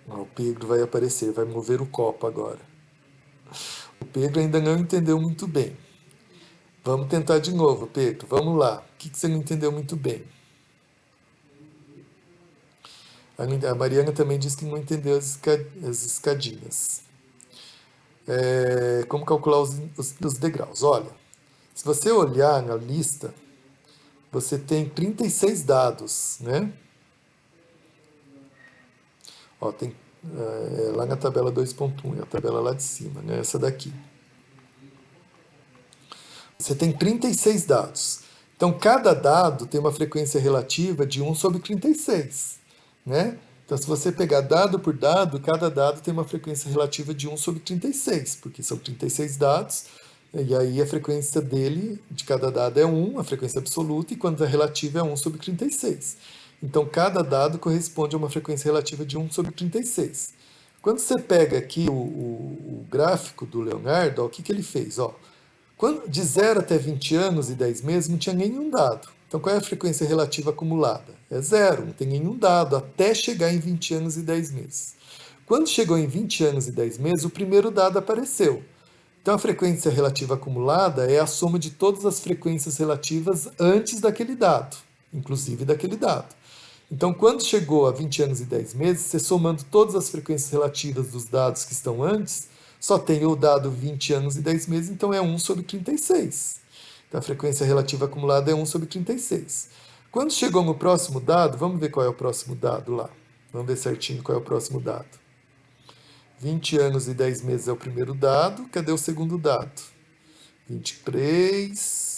O Pedro vai aparecer, vai mover o copo agora. O Pedro ainda não entendeu muito bem. Vamos tentar de novo, Pedro. Vamos lá. O que você não entendeu muito bem? A Mariana também disse que não entendeu as escadinhas. Como calcular os degraus? Olha, se você olhar na lista, você tem 36 dados, né? Ó, tem lá na tabela 2.1, é a tabela lá de cima, né? Essa daqui. Você tem 36 dados. Então, cada dado tem uma frequência relativa de 1 sobre 36, né? Então, se você pegar dado por dado, cada dado tem uma frequência relativa de 1 sobre 36, porque são 36 dados, e aí a frequência dele, de cada dado é 1, a frequência absoluta, e quando é relativa é 1 sobre 36. Então, cada dado corresponde a uma frequência relativa de 1 sobre 36. Quando você pega aqui o gráfico do Leonardo, ó, o que, que ele fez? Ó, de 0 até 20 anos e 10 meses não tinha nenhum dado. Então qual é a frequência relativa acumulada? É zero, não tem nenhum dado até chegar em 20 anos e 10 meses. Quando chegou em 20 anos e 10 meses, o primeiro dado apareceu. Então a frequência relativa acumulada é a soma de todas as frequências relativas antes daquele dado, inclusive daquele dado. Então, quando chegou a 20 anos e 10 meses, você somando todas as frequências relativas dos dados que estão antes, só tem o dado 20 anos e 10 meses, então é 1 sobre 36. Então, a frequência relativa acumulada é 1 sobre 36. Quando chegou no próximo dado, vamos ver qual é o próximo dado lá. Vamos ver certinho qual é o próximo dado. 20 anos e 10 meses é o primeiro dado. Cadê o segundo dado? 23.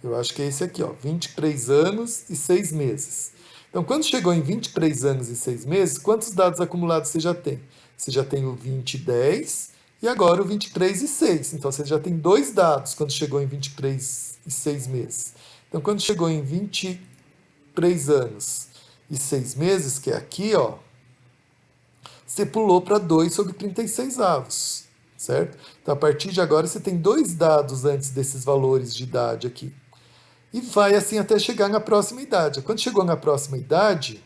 Eu acho que é esse aqui, ó. 23 anos e 6 meses. Então, quando chegou em 23 anos e 6 meses, quantos dados acumulados você já tem? Você já tem o 20 e 10 e agora o 23 e 6. Então, você já tem dois dados quando chegou em 23 e 6 meses. Então, quando chegou em 23 anos e 6 meses, que é aqui, ó, você pulou para 2 sobre 36 avos, certo? Então, a partir de agora, você tem dois dados antes desses valores de idade aqui. E vai assim até chegar na próxima idade. Quando chegou na próxima idade,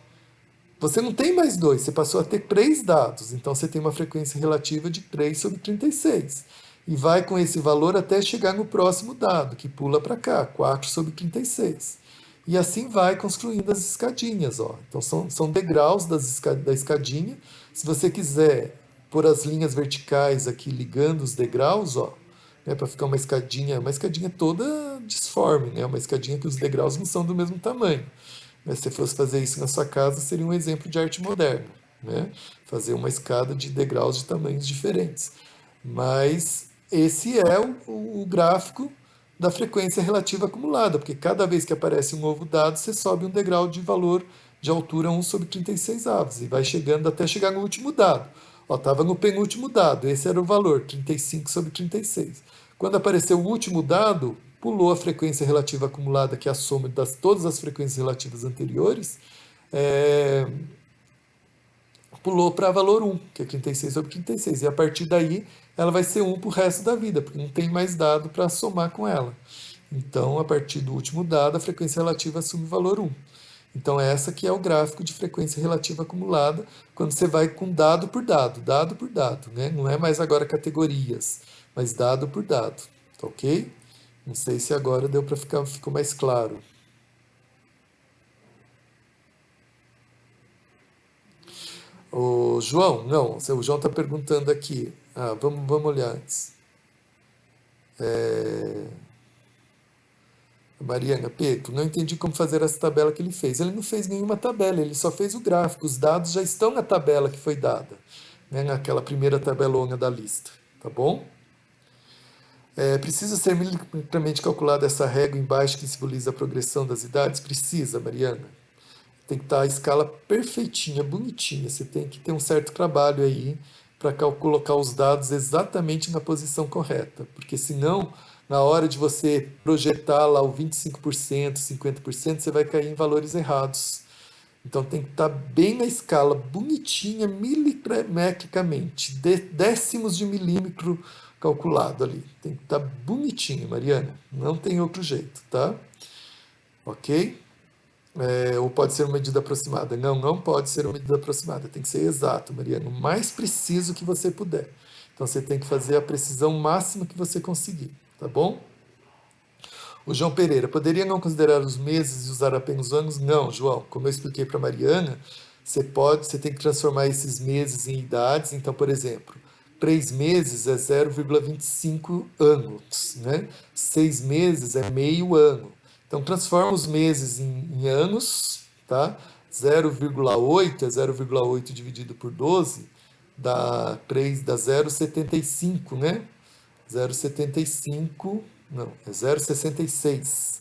você não tem mais dois, você passou a ter três dados. Então você tem uma frequência relativa de 3 sobre 36. E vai com esse valor até chegar no próximo dado, que pula para cá, 4 sobre 36. E assim vai construindo as escadinhas. Ó. Então são degraus da escadinha. Se você quiser pôr as linhas verticais aqui ligando os degraus, ó, né, para ficar uma escadinha toda disforme, né, uma escadinha que os degraus não são do mesmo tamanho. Mas se você fosse fazer isso na sua casa, seria um exemplo de arte moderna, né? Fazer uma escada de degraus de tamanhos diferentes. Mas esse é o gráfico da frequência relativa acumulada, porque cada vez que aparece um novo dado, você sobe um degrau de valor de altura 1 sobre 36 avos e vai chegando até chegar no último dado. Estava no penúltimo dado, esse era o valor, 35 sobre 36. Quando apareceu o último dado, pulou a frequência relativa acumulada, que é a soma das todas as frequências relativas anteriores, é, pulou para valor 1, que é 36 sobre 36. E a partir daí, ela vai ser 1 para o resto da vida, porque não tem mais dado para somar com ela. Então, a partir do último dado, a frequência relativa assume o valor 1. Então, essa que é o gráfico de frequência relativa acumulada, quando você vai com dado por dado, né? Não é mais agora categorias, mas dado por dado, tá ok? Não sei se agora deu para ficou mais claro. O João, não, o João está perguntando aqui. Vamos olhar antes. Mariana, Pedro, não entendi como fazer essa tabela que ele fez. Ele não fez nenhuma tabela, ele só fez o gráfico. Os dados já estão na tabela que foi dada, né, naquela primeira tabelona da lista, tá bom? Precisa ser milimetricamente calculada essa régua embaixo que simboliza a progressão das idades? Precisa, Mariana. Tem que estar a escala perfeitinha, bonitinha. Você tem que ter um certo trabalho aí para colocar os dados exatamente na posição correta, porque senão, na hora de você projetar lá o 25%, 50%, você vai cair em valores errados. Então tem que estar bem na escala, bonitinha, milimetricamente, décimos de milímetro calculado ali. Tem que estar bonitinho, Mariana. Não tem outro jeito, tá? Ok? ou pode ser uma medida aproximada? Não, não pode ser uma medida aproximada, tem que ser exato, Mariana, o mais preciso que você puder. Então você tem que fazer a precisão máxima que você conseguir, tá bom? O João Pereira, poderia não considerar os meses e usar apenas os anos? Não, João, como eu expliquei para a Mariana, você tem que transformar esses meses em idades. Então, por exemplo, 3 meses é 0,25 anos, né? 6 meses é meio ano. Então, transforma os meses em anos, tá? 0,8 é 0,8 dividido por 12, dá 0,75, né? 0,75, não, é 0,66,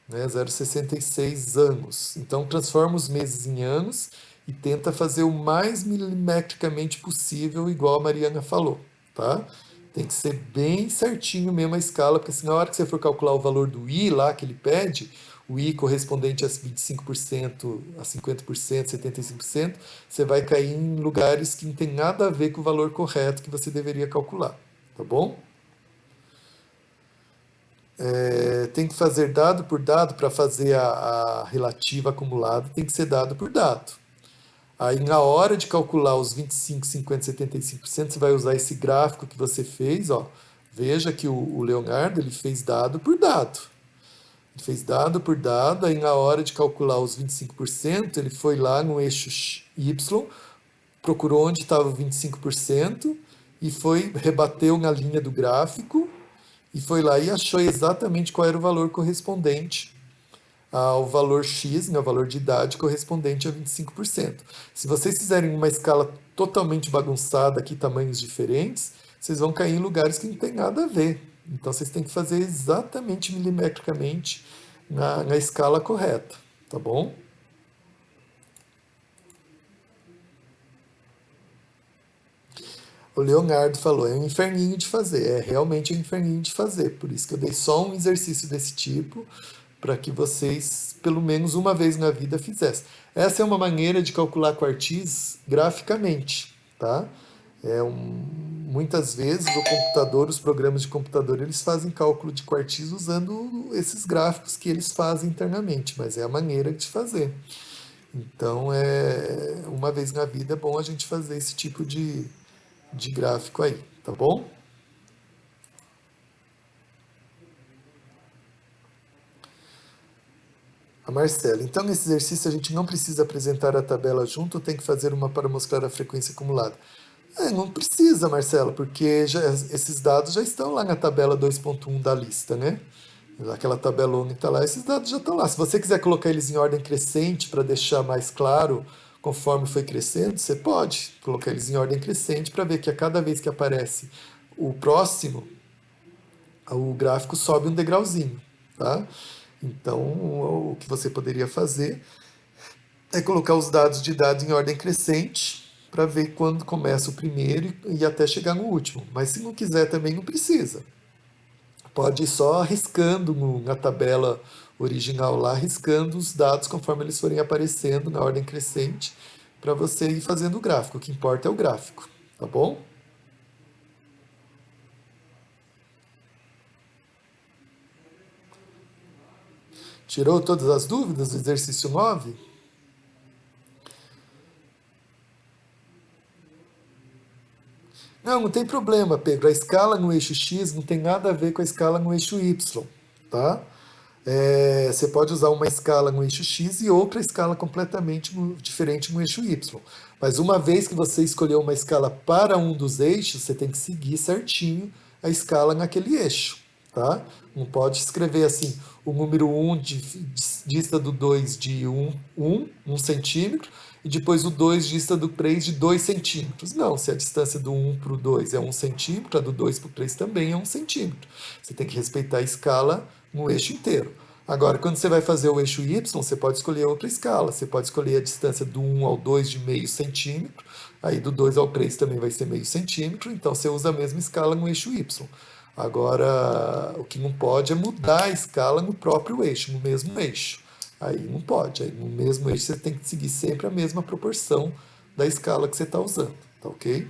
né? 0,66 anos. Então transforma os meses em anos e tenta fazer o mais milimetricamente possível, igual a Mariana falou, tá? Tem que ser bem certinho mesmo a escala, porque se na hora que você for calcular o valor do I lá que ele pede, o I correspondente a 25%, a 50%, 75%, você vai cair em lugares que não tem nada a ver com o valor correto que você deveria calcular, tá bom? Tem que fazer dado por dado para fazer a relativa acumulada, tem que ser dado por dado. Aí, na hora de calcular os 25, 50, 75%, você vai usar esse gráfico que você fez, ó. Veja que o Leonardo ele fez dado por dado. Ele fez dado por dado, aí na hora de calcular os 25%, ele foi lá no eixo Y, procurou onde estava o 25% e foi, rebateu na linha do gráfico e foi lá e achou exatamente qual era o valor correspondente ao valor X, né, o valor de idade correspondente a 25%. Se vocês fizerem uma escala totalmente bagunçada, aqui tamanhos diferentes, vocês vão cair em lugares que não tem nada a ver. Então vocês têm que fazer exatamente milimetricamente na escala correta, tá bom? O Leonardo falou, é um inferninho de fazer, é realmente um inferninho de fazer, por isso que eu dei só um exercício desse tipo, para que vocês, pelo menos uma vez na vida, fizessem. Essa é uma maneira de calcular quartis graficamente, tá? Muitas vezes o computador, os programas de computador, eles fazem cálculo de quartis usando esses gráficos que eles fazem internamente, mas é a maneira de fazer. Então, uma vez na vida é bom a gente fazer esse tipo de gráfico aí, tá bom? A Marcela, então nesse exercício a gente não precisa apresentar a tabela junto ou tem que fazer uma para mostrar a frequência acumulada? Não precisa, Marcela, porque esses dados já estão lá na tabela 2.1 da lista, né? Aquela tabelona que está lá, esses dados já estão lá. Se você quiser colocar eles em ordem crescente para deixar mais claro conforme foi crescendo, você pode colocar eles em ordem crescente para ver que a cada vez que aparece o próximo, o gráfico sobe um degrauzinho, tá? Então, o que você poderia fazer é colocar os dados de idade em ordem crescente para ver quando começa o primeiro e até chegar no último. Mas se não quiser também não precisa. Pode ir só arriscando na tabela original lá, arriscando os dados conforme eles forem aparecendo na ordem crescente para você ir fazendo o gráfico. O que importa é o gráfico, tá bom? Tirou todas as dúvidas do exercício 9? Não, não tem problema, Pedro. A escala no eixo X não tem nada a ver com a escala no eixo Y, tá? Você pode usar uma escala no eixo X e outra escala completamente diferente no eixo Y. Mas uma vez que você escolheu uma escala para um dos eixos, você tem que seguir certinho a escala naquele eixo, tá? Não pode escrever assim, o número um dista do 2 de um centímetro, e depois o 2 dista do 3 de 2 centímetros. Não, se a distância do um para o 2 é 1 centímetro, a do 2 para o 3 também é 1 centímetro. Você tem que respeitar a escala no eixo inteiro. Agora, quando você vai fazer o eixo Y, você pode escolher outra escala. Você pode escolher a distância do 1 ao 2 de meio centímetro, aí do 2 ao 3 também vai ser meio centímetro, então você usa a mesma escala no eixo Y. Agora, o que não pode é mudar a escala no próprio eixo, no mesmo eixo. Aí não pode. Aí no mesmo eixo você tem que seguir sempre a mesma proporção da escala que você está usando, tá ok?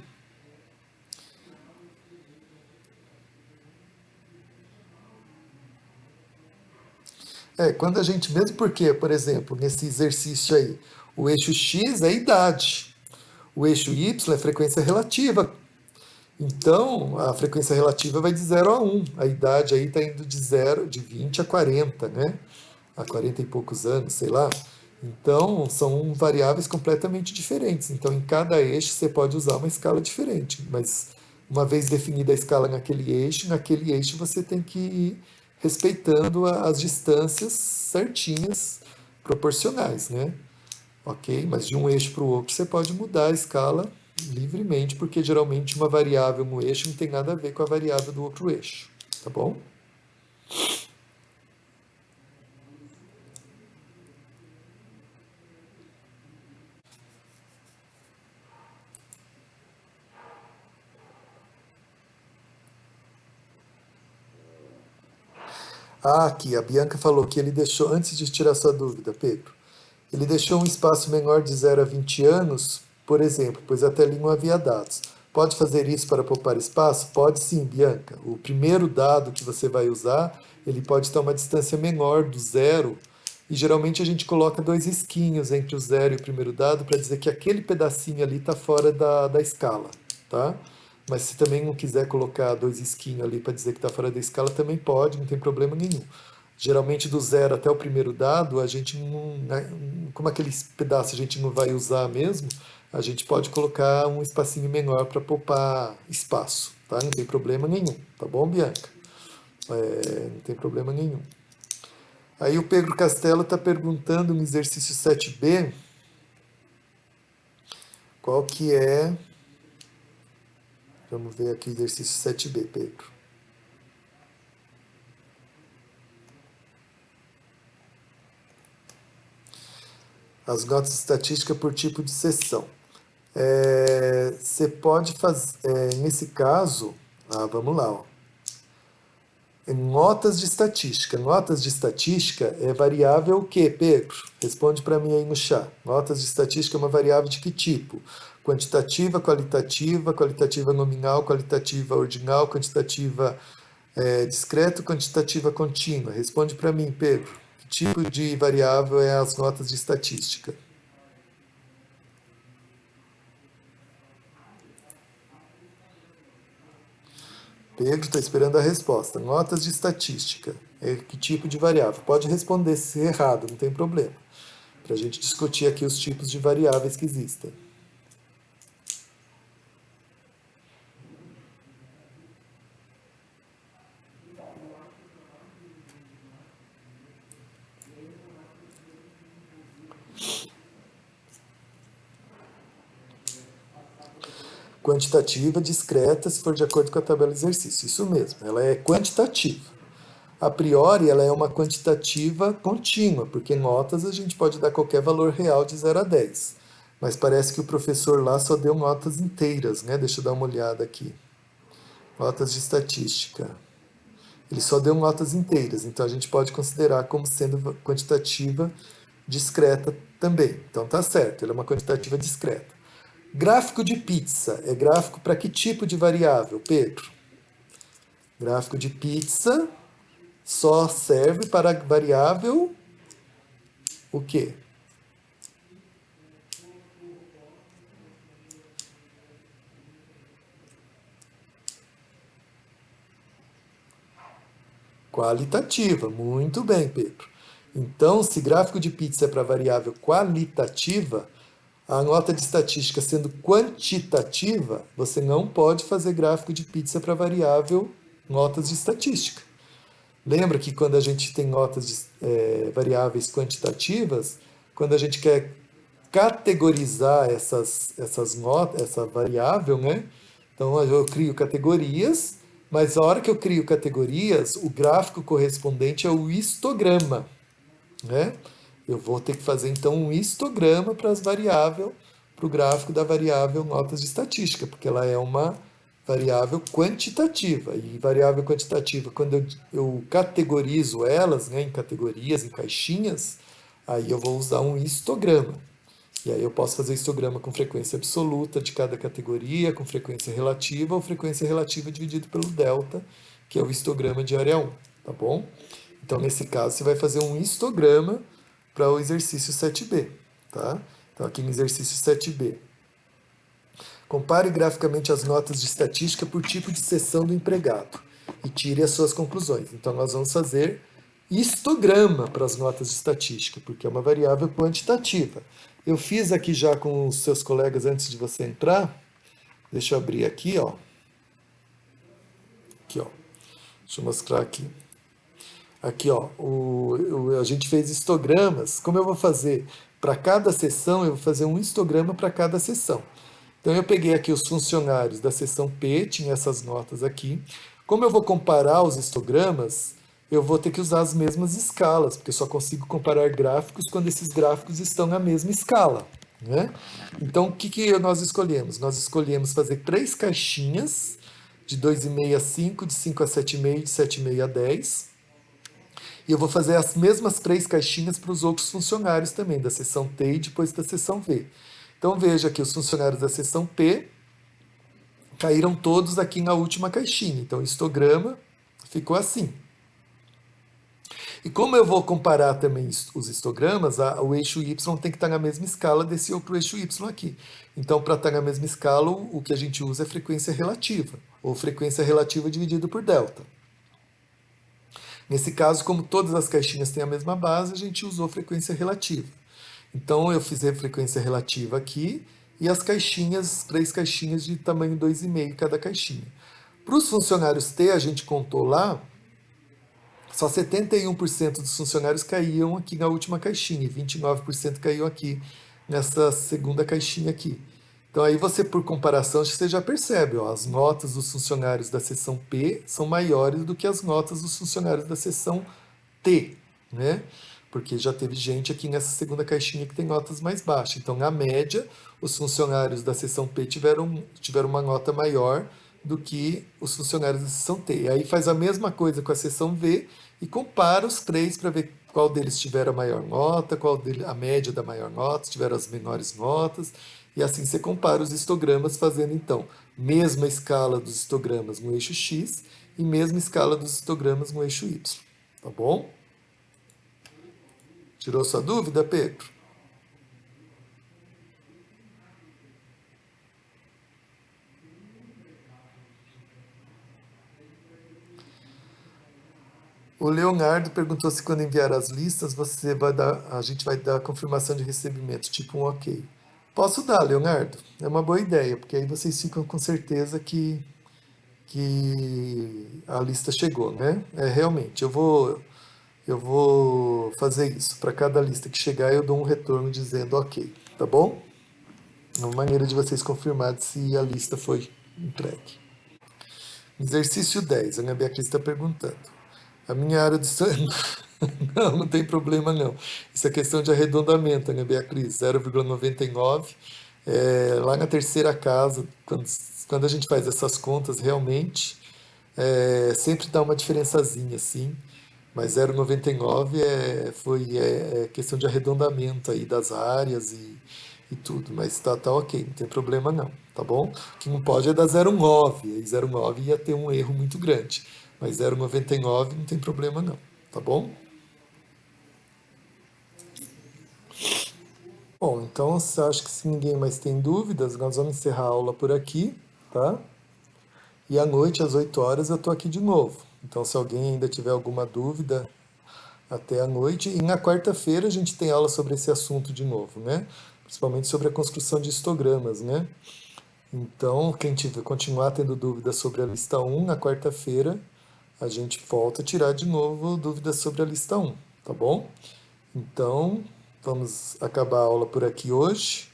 Quando a gente, mesmo porque, por exemplo, nesse exercício aí, o eixo X é idade, o eixo Y é frequência relativa. Então, a frequência relativa vai de 0 a 1. A idade aí está indo de 20 a 40, né? A 40 e poucos anos, sei lá. Então, são variáveis completamente diferentes. Então, em cada eixo você pode usar uma escala diferente. Mas, uma vez definida a escala naquele eixo você tem que ir respeitando as distâncias certinhas, proporcionais, né? Ok? Mas de um eixo para o outro você pode mudar a escala livremente, porque geralmente uma variável no eixo não tem nada a ver com a variável do outro eixo. Tá bom? Ah, aqui, a Bianca falou que ele deixou, antes de tirar sua dúvida, Pedro, ele deixou um espaço menor de 0 a 20 anos, por exemplo, pois até ali não havia dados. Pode fazer isso para poupar espaço? Pode sim, Bianca. O primeiro dado que você vai usar, ele pode estar uma distância menor do zero, e geralmente a gente coloca dois risquinhos entre o zero e o primeiro dado para dizer que aquele pedacinho ali está fora da escala, tá? Mas se também não quiser colocar dois risquinhos ali para dizer que está fora da escala, também pode, não tem problema nenhum. Geralmente do zero até o primeiro dado, a gente não, né, como aqueles pedaços a gente não vai usar mesmo, a gente pode colocar um espacinho menor para poupar espaço, tá? Não tem problema nenhum, tá bom, Bianca? Não tem problema nenhum. Aí o Pedro Castelo está perguntando no exercício 7b, qual que é, vamos ver aqui o exercício 7b, Pedro. As notas estatísticas por tipo de sessão. Você pode fazer, nesse caso, vamos lá, ó. Notas de estatística. Notas de estatística é variável o quê, Pedro? Responde para mim aí no chat. Notas de estatística é uma variável de que tipo? Quantitativa, qualitativa, qualitativa nominal, qualitativa ordinal, quantitativa discreta, quantitativa contínua. Responde para mim, Pedro. Que tipo de variável é as notas de estatística? Pedro está esperando a resposta. Notas de estatística. Que tipo de variável? Pode responder se errado, não tem problema. Para a gente discutir aqui os tipos de variáveis que existem. Quantitativa, discreta, se for de acordo com a tabela de exercício. Isso mesmo, ela é quantitativa. A priori, ela é uma quantitativa contínua, porque notas a gente pode dar qualquer valor real de 0 a 10. Mas parece que o professor lá só deu notas inteiras, né? Deixa eu dar uma olhada aqui. Notas de estatística. Ele só deu notas inteiras, então a gente pode considerar como sendo quantitativa discreta também. Então tá certo, ela é uma quantitativa discreta. Gráfico de pizza é gráfico para que tipo de variável, Pedro? Gráfico de pizza só serve para a variável o quê? Qualitativa. Muito bem, Pedro. Então, se gráfico de pizza é para variável qualitativa, a nota de estatística sendo quantitativa, você não pode fazer gráfico de pizza para variável notas de estatística. Lembra que quando a gente tem notas de variáveis quantitativas, quando a gente quer categorizar essas notas, essa variável, né? Então eu crio categorias, mas a hora que eu crio categorias, o gráfico correspondente é o histograma, né? Eu vou ter que fazer então um histograma para as variáveis, para o gráfico da variável notas de estatística, porque ela é uma variável quantitativa. E variável quantitativa, quando eu categorizo elas, né, em categorias, em caixinhas, aí eu vou usar um histograma. E aí eu posso fazer histograma com frequência absoluta de cada categoria, com frequência relativa, ou frequência relativa dividido pelo delta, que é o histograma de área 1, tá bom? Então, nesse caso, você vai fazer um histograma para o exercício 7b, tá? Então, aqui no exercício 7b, compare graficamente as notas de estatística por tipo de sessão do empregado e tire as suas conclusões. Então, nós vamos fazer histograma para as notas de estatística, porque é uma variável quantitativa. Eu fiz aqui já com os seus colegas antes de você entrar. Deixa eu abrir aqui, ó. Aqui, ó. Deixa eu mostrar aqui. Aqui, ó, a gente fez histogramas. Como eu vou fazer para cada sessão, eu vou fazer um histograma para cada sessão. Então, eu peguei aqui os funcionários da seção P, tinha essas notas aqui. Como eu vou comparar os histogramas, eu vou ter que usar as mesmas escalas, porque eu só consigo comparar gráficos quando esses gráficos estão na mesma escala, né? Então, o que nós escolhemos? Nós escolhemos fazer 3 caixinhas, de 2,5 a 5, de 5 a 7,5, de 7,5 a 10. E eu vou fazer as mesmas 3 caixinhas para os outros funcionários também, da seção T e depois da seção V. Então veja que os funcionários da seção P caíram todos aqui na última caixinha. Então o histograma ficou assim. E como eu vou comparar também os histogramas, o eixo Y tem que estar na mesma escala desse outro eixo Y aqui. Então, para estar na mesma escala, o que a gente usa é frequência relativa, ou frequência relativa dividido por delta. Nesse caso, como todas as caixinhas têm a mesma base, a gente usou frequência relativa. Então, eu fiz a frequência relativa aqui e as caixinhas, 3 caixinhas de tamanho 2,5 cada caixinha. Para os funcionários T, a gente contou lá, só 71% dos funcionários caíam aqui na última caixinha e 29% caiu aqui nessa segunda caixinha aqui. Então aí você, por comparação, você já percebe, ó, as notas dos funcionários da seção P são maiores do que as notas dos funcionários da seção T, né? Porque já teve gente aqui nessa segunda caixinha que tem notas mais baixas. Então, na média, os funcionários da seção P tiveram uma nota maior do que os funcionários da seção T. E aí faz a mesma coisa com a seção V e compara os 3 para ver qual deles tiver a maior nota, qual a média da maior nota, tiveram as menores notas. E assim você compara os histogramas, fazendo então mesma escala dos histogramas no eixo X e mesma escala dos histogramas no eixo Y. Tá bom? Tirou sua dúvida, Pedro? O Leonardo perguntou se quando enviar as listas, a gente vai dar confirmação de recebimento, tipo um ok. Posso dar, Leonardo. É uma boa ideia, porque aí vocês ficam com certeza que a lista chegou, né? É, realmente, eu vou fazer isso. Para cada lista que chegar, eu dou um retorno dizendo ok, tá bom? É uma maneira de vocês confirmarem se a lista foi entregue. Exercício 10. A Ana Beatriz está perguntando. A minha área de sangue. Não, não tem problema não. Isso é questão de arredondamento, Ana Beatriz. 0,99. Lá na terceira casa, quando a gente faz essas contas, realmente, sempre dá uma diferençazinha, assim. Mas 0,99 é questão de arredondamento aí das áreas e tudo. Mas tá ok, não tem problema não, tá bom? O que não pode é dar 0,9. Aí 0,9 ia ter um erro muito grande. Mas 0,99 não tem problema não, tá bom? Bom, então acho que se ninguém mais tem dúvidas, nós vamos encerrar a aula por aqui, tá? E à noite, às 8 horas, eu tô aqui de novo. Então, se alguém ainda tiver alguma dúvida, até a noite. E na quarta-feira a gente tem aula sobre esse assunto de novo, né? Principalmente sobre a construção de histogramas, né? Então, quem tiver, continuar tendo dúvidas sobre a lista 1, na quarta-feira a gente volta a tirar de novo dúvidas sobre a lista 1, tá bom? Então, vamos acabar a aula por aqui hoje.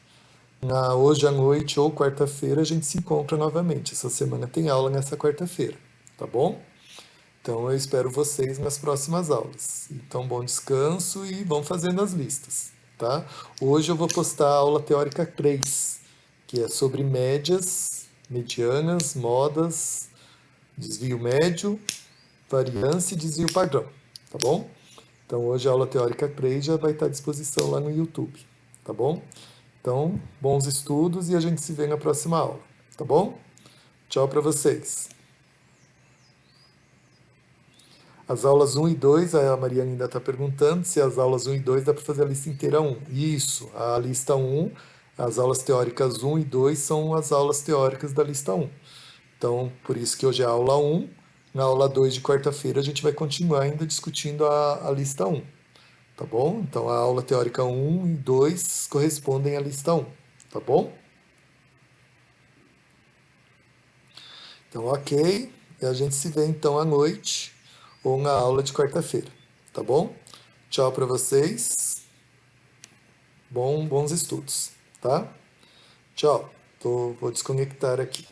Hoje à noite ou quarta-feira a gente se encontra novamente. Essa semana tem aula nessa quarta-feira, tá bom? Então eu espero vocês nas próximas aulas. Então, bom descanso e vão fazendo as listas, tá? Hoje eu vou postar a aula teórica 3, que é sobre médias, medianas, modas, desvio médio, variância e desvio padrão, tá bom? Então hoje a aula teórica 3 já vai estar à disposição lá no YouTube, tá bom? Então, bons estudos e a gente se vê na próxima aula, tá bom? Tchau para vocês. As aulas um e 2, a Mariana ainda está perguntando se as aulas um e 2 dá para fazer a lista inteira um. Isso, a lista um, as aulas teóricas um e 2 são as aulas teóricas da lista um. Então, por isso que hoje é a aula um. Na aula 2 de quarta-feira a gente vai continuar ainda discutindo a lista um, tá bom? Então a aula teórica um e 2 correspondem à lista um, tá bom? Então, ok. E a gente se vê então à noite ou na aula de quarta-feira, tá bom? Tchau para vocês. Bons estudos, tá? Tchau. Vou desconectar aqui.